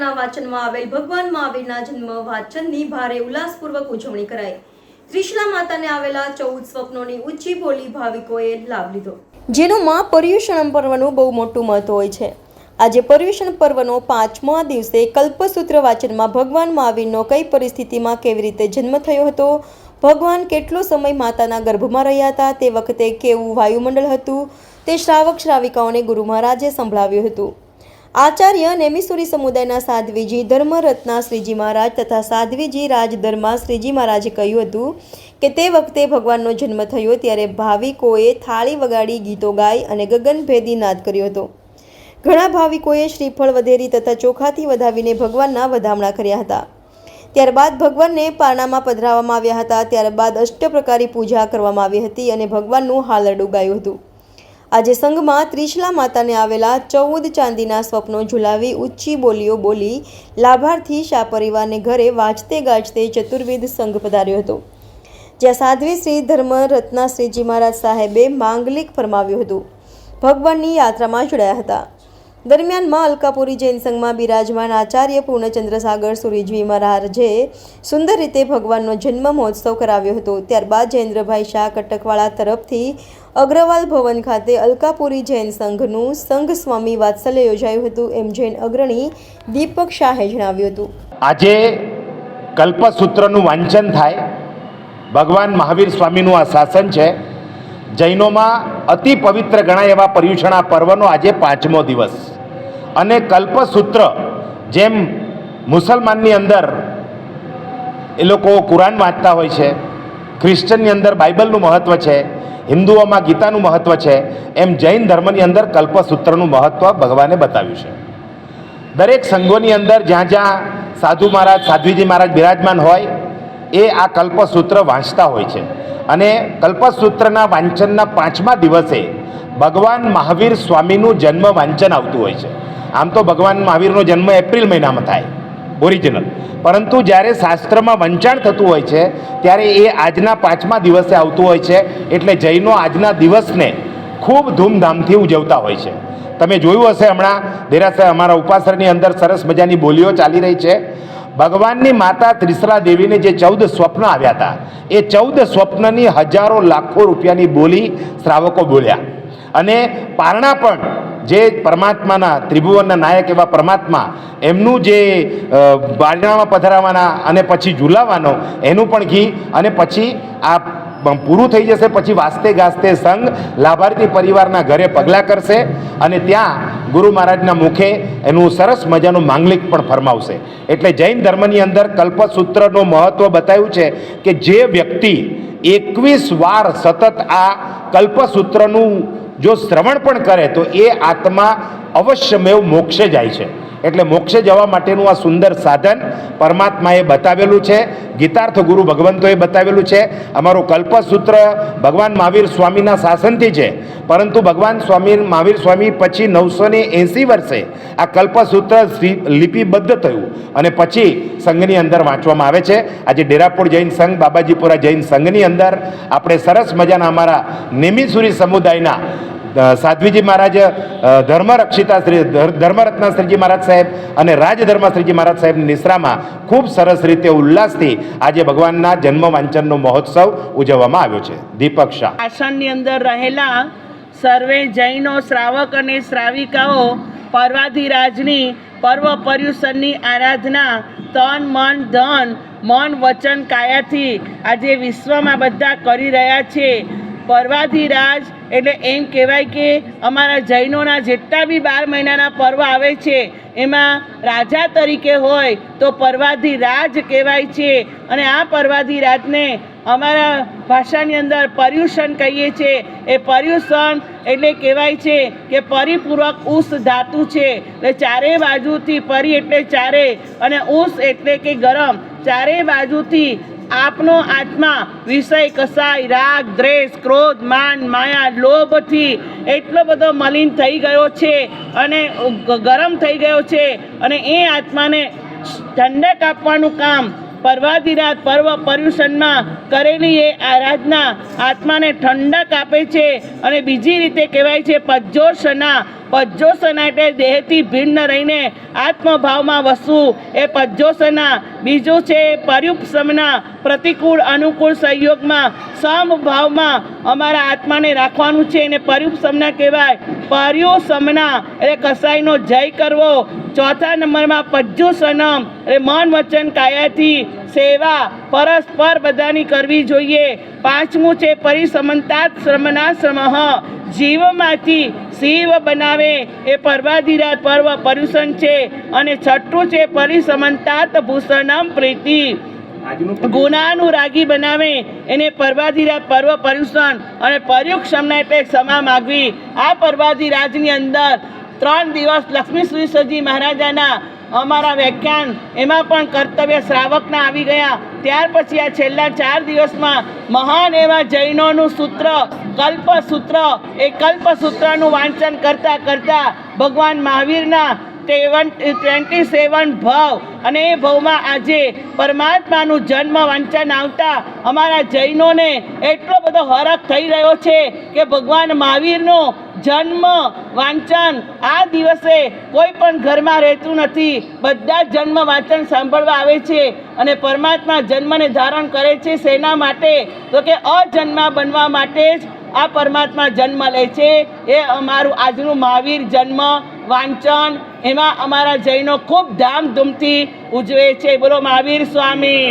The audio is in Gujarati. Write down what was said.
માતાના વાચનમાં આવેલ ભગવાન મહાવીરના જન્મ વાચનની ભારે ઉલ્લાસપૂર્વક ઉજવણી કરાઈ। ત્રિશલા માતાને આવેલા 14 સ્વપ્નોની ઊંચી બોલી ભાવિકોએ લાભ લીધો, જેનું માં પર્યુષણમ પર્વનું બહુ મોટું મહત્વ હોય છે। આજે પર્યુષણ પર્વનો 5મા દિવસે કલ્પસૂત્ર વાચનમાં ભગવાન મહાવીરનો કઈ પરિસ્થિતિમાં કેવી રીતે જન્મ થયો હતો, ભગવાન કેટલો સમય માતાના ગર્ભમાં રહ્યા હતા, તે વખતે કેવું વાયુમંડળ હતું, તે શ્રાવક શ્રાવિકાઓને ગુરુ મહારાજે સંભળાવ્યું હતું। આચાર્ય નેમિસુરી સમુદાયના સાધ્વીજી ધર્મરત્ના શ્રીજી મહારાજ તથા સાધ્વીજી રાજધર્મા શ્રીજી મહારાજે કહ્યું હતું કે તે વખતે ભગવાનનો જન્મ થયો ત્યારે ભાવિકોએ થાળી વગાડી, ગીતો ગાઈ અને ગગનભેદી નાદ કર્યો હતો। ઘણા ભાવિકોએ શ્રીફળ વધેરી તથા ચોખાથી વધાવીને ભગવાનના વધામણા કર્યા હતા। ત્યારબાદ ભગવાનને પારણામાં પધરાવવામાં આવ્યા હતા। ત્યારબાદ અષ્ટપ્રકારી પૂજા કરવામાં આવી હતી અને ભગવાનનું હાલરડું ગાયું હતું। આજે સંઘમાં ત્રિશલા માતાને આવેલા 14 ચાંદીના સ્વપ્નો ઝુલાવી ઊંચી બોલીઓ બોલી લાભાર્થી શાહ પરિવારને ઘરે વાંચતે ગાજતે ચતુર્વિધ સંઘ પધાર્યો હતો, જ્યાં સાધ્વી શ્રી ધર્મરત્ના શ્રીજી મહારાજ સાહેબે માંગલિક ફરમાવ્યું હતું, ભગવાનની યાત્રામાં જોડાયા હતા। દરમિયાનમાં અલકાપુરી જૈન સંઘમાં બિરાજમાન આચાર્ય પૂર્ણચંદ્ર સાગર સુરીજી મહારાજે સુંદર રીતે ભગવાનનો જન્મ મહોત્સવ કરાવ્યો હતો। ત્યારબાદ જયેન્દ્રભાઈ શાહ કટકવાળા તરફથી અગ્રવાલ ભવન ખાતે અલકાપુરી જૈન સંઘનું સંઘ સ્વામી વાત્સલ્ય યોજાયું હતું, એમ જૈન અગ્રણી દીપક શાહે જણાવ્યું હતું। આજે કલ્પસૂત્રનું વાંચન થાય, ભગવાન મહાવીર સ્વામીનું આ શાસન છે। જૈનોમાં અતિ પવિત્ર ગણાય એવા પર્યુષણા પર્વનો આજે 5મો દિવસ અને કલ્પસૂત્ર, જેમ મુસલમાનની અંદર એ લોકો કુરાન વાંચતા હોય છે, ખ્રિશ્ચનની અંદર બાઇબલનું મહત્ત્વ છે, હિન્દુઓમાં ગીતાનું મહત્ત્વ છે, એમ જૈન ધર્મની અંદર કલ્પસૂત્રનું મહત્ત્વ ભગવાને બતાવ્યું છે। દરેક સંઘોની અંદર જ્યાં જ્યાં સાધુ મહારાજ, સાધ્વીજી મહારાજ બિરાજમાન હોય એ આ કલ્પસૂત્ર વાંચતા હોય છે અને કલ્પસૂત્રના વાંચનના 5મા દિવસે ભગવાન મહાવીર સ્વામીનું જન્મ વાંચન આવતું હોય છે। આમ તો ભગવાન મહાવીરનો જન્મ એપ્રિલ મહિનામાં થાય ઓરિજિનલ, પરંતુ જ્યારે શાસ્ત્રમાં વંચાણ થતું હોય છે ત્યારે એ આજના 5મા દિવસે આવતું હોય છે। એટલે જૈનો આજના દિવસને ખૂબ ધૂમધામથી ઉજવતા હોય છે। તમે જોયું હશે, હમણાં દેરાસર અમારા ઉપાસરની અંદર સરસ મજાની બોલીઓ ચાલી રહી છે। ભગવાનની માતા ત્રિશલા દેવીને જે 14 સ્વપ્ન આવ્યા હતા, એ 14 સ્વપ્નની હજારો લાખો રૂપિયાની બોલી શ્રાવકો બોલ્યા અને પારણા પણ જે પરમાત્માના ત્રિભુવનના નાયક એવા પરમાત્મા, એમનું જે પારણામાં પધરાવાના અને પછી ઝુલાવાનો એનું પણ ઘી, અને પછી આ પૂરું થઈ જશે પછી વાસ્તે ગાસ્તે સંઘ લાભાર્થી પરિવારના ઘરે પગલાં કરશે અને ત્યાં ગુરુ મહારાજના મુખે એનું સરસ મજાનું માંગલિક પણ ફરમાવશે। એટલે જૈન ધર્મની અંદર કલ્પસૂત્રનું મહત્ત્વ બતાવ્યું છે કે જે વ્યક્તિ 21 વાર સતત આ કલ્પસૂત્રનું જો શ્રવણ પણ કરે તો એ આત્મા અવશ્યમેવ મોક્ષે જાય છે। એટલે મોક્ષે જવા માટેનું આ સુંદર સાધન પરમાત્માએ બતાવેલું છે, ગીતાર્થ ગુરુ ભગવંતોએ બતાવેલું છે। અમારું કલ્પસૂત્ર ભગવાન મહાવીર સ્વામીના શાસનથી છે, પરંતુ ભગવાન મહાવીર સ્વામી પછી 980 વર્ષે આ કલ્પસૂત્ર લિપિબદ્ધ થયું અને પછી સંઘની અંદર વાંચવામાં આવે છે। આજે ડેરાપુર જૈન સંઘ, બાબાજીપુરા જૈન સંઘની અંદર આપણે સરસ મજાના અમારા નેમિસુરી સમુદાયના સાધ્વીજી મહારાજ, ધર્મરક્ષિતા ધર્મરત્ના શ્રીજી મહારાજ સાહેબ અને રાજધર્મા શ્રીજી મહારાજ સાહેબની નિશ્રામાં ખૂબ સરસ રીતે ઉલ્લાસથી આજે ભગવાનના જન્મ વાંચનનો મહોત્સવ ઉજવવામાં આવ્યો છે। દીપક શાહ। આશ્રમની અંદર રહેલા સર્વે જૈનો શ્રાવક અને શ્રાવિકાઓ પર્વાધિરાજની પર્વ પર્યુષણની આરાધના તન, મન, ધન, મન, વચન, કાયાથી આજે વિશ્વમાં બધા કરી રહ્યા છે। પર્વાધિરાજ એટલે એમ કહેવાય કે અમારા જૈનોના જેટલા બી 12 મહિનાના પર્વ આવે છે એમાં રાજા તરીકે હોય તો પર્વાધિરાજ કહેવાય છે અને આ પર્વાધિરાજને અમારા ભાષાની અંદર પર્યુષણ કહીએ છીએ। એ પર્યુષણ એટલે કહેવાય છે કે પરિપૂર્વક ઉસ ધાતુ છે, એટલે ચારે બાજુથી પરી એટલે ચારે અને ઉસ એટલે કે ગરમ, ચારે બાજુથી આપનો આત્મા વિષય, કસાય, રાગ, દ્વેષ, ક્રોધ, માન, માયા, લોભથી એટલો બધો મલિન થઈ ગયો છે અને ગરમ થઈ ગયો છે અને એ આત્માને ઠંડક આપવાનું કામ પર્વાધિરાજ પર્વ પર્યુષણમાં કરેલી એ આરાધના આત્માને ઠંડક આપે છે। અને બીજી રીતે કહેવાય છે પજ્જોષના પજ્જોસના એટલે દેહથી ભિન્ન રહીને આત્મભાવમાં વસવું એ પજ્જોસના. બીજું છે પર્યુપશમના, પ્રતિકૂળ અનુકૂળ સંયોગમાં સમભાવમાં અમારા આત્માને રાખવાનું છે એને પર્યુપશમના કહેવાય. પર્યુસમના એટલે કસાઈનો જય કરવો. ચોથા નંબરમાં પજ્જુસનમ એટલે મન વચન કાયાથી સેવા પરસ્પર બધાની કરવી જોઈએ. પાંચમું છે પરિસમંતાત શ્રમનાશ્રમઃ, જીવમાંથી શિવ બનાવે એ પર્વાધિરાજ પર્વ પર્યુષણ છે. અને છઠ્ઠું છે પરિસમંતાત ભૂષણમ પ્રીતિ, ગુનાનુરાગી બનાવે એને પર્વાધિરાજ પર્વ પર્યુષણ. અને પર્યુક્ષમના એટલે ક્ષમા માગવી. આ પર્વાધિરાજની અંદર 3 દિવસ લક્ષ્મી સુરીશ્વરજી મહારાજાના અમારા વ્યાખ્યાન એમાં પણ કર્તવ્ય શ્રાવકના આવી ગયા. ત્યાર પછી આ છેલ્લા 4 દિવસમાં મહાન એવા જૈનોનું સૂત્ર કલ્પસૂત્ર, એ કલ્પસૂત્રનું વાંચન કરતાં કરતાં ભગવાન મહાવીરના 27 ભાવ અને એ ભાવમાં આજે પરમાત્માનું જન્મ વાંચન આવતા અમારા જૈનોને એટલો બધો હરખ થઈ રહ્યો છે કે ભગવાન મહાવીરનો જન્મ વાંચન આ દિવસે કોઈ પણ ઘરમાં રહેતું નથી. બધા જ જન્મ વાંચન સાંભળવા આવે છે અને પરમાત્મા જન્મને ધારણ કરે છે. શેના માટે? તો કે અજન્મા બનવા માટે જ આ પરમાત્મા જન્મ લે છે. એ અમારું આજનું મહાવીર જન્મ વાંચન એમાં અમારા જૈનો ખૂબ ધામધૂમથી ઉજવે છે. બોલો મહાવીર સ્વામી.